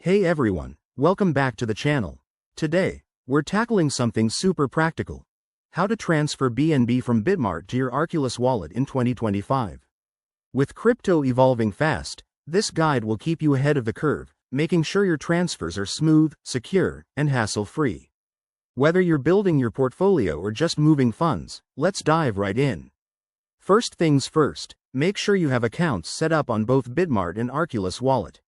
Hey everyone, welcome back to the channel. Today, we're tackling something super practical. How to transfer BNB from Bitmart to your Arculus wallet in 2025. With crypto evolving fast, this guide will keep you ahead of the curve, making sure your transfers are smooth, secure, and hassle-free. Whether you're building your portfolio or just moving funds, let's dive right in. First things first, make sure you have accounts set up on both Bitmart and Arculus Wallet.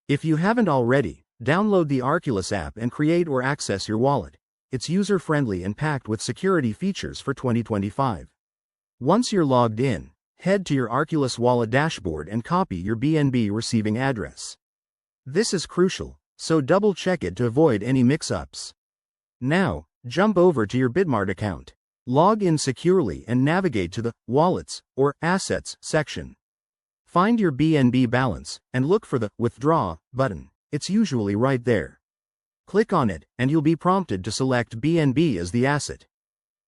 If you haven't already, download the Arculus app and create or access your wallet. It's user-friendly and packed with security features for 2025. Once you're logged in, head to your Arculus Wallet dashboard and copy your BNB receiving address. This is crucial, so double-check it to avoid any mix-ups. Now, jump over to your Bitmart account. Log in securely and navigate to the Wallets or Assets section. Find your BNB balance and look for the Withdraw button. It's usually right there. Click on it and you'll be prompted to select BNB as the asset.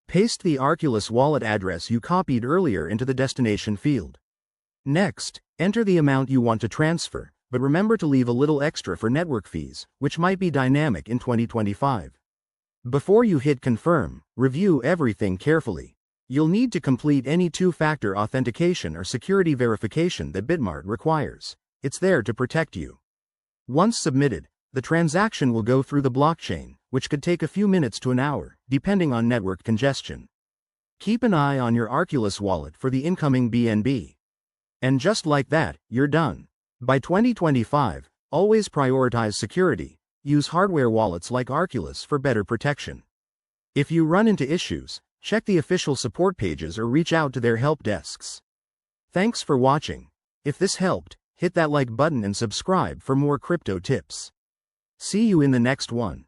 Paste the Arculus wallet address you copied earlier into the destination field. Next, enter the amount you want to transfer, but remember to leave a little extra for network fees, which might be dynamic in 2025. Before you hit confirm, review everything carefully. You'll need to complete any two-factor authentication or security verification that Bitmart requires. It's there to protect you. Once submitted, the transaction will go through the blockchain, which could take a few minutes to an hour, depending on network congestion. Keep an eye on your Arculus wallet for the incoming BNB. And just like that, you're done. By 2025, always prioritize security. Use hardware wallets like Arculus for better protection. If you run into issues, check the official support pages or reach out to their help desks. Thanks for watching. If this helped, hit that like button and subscribe for more crypto tips. See you in the next one.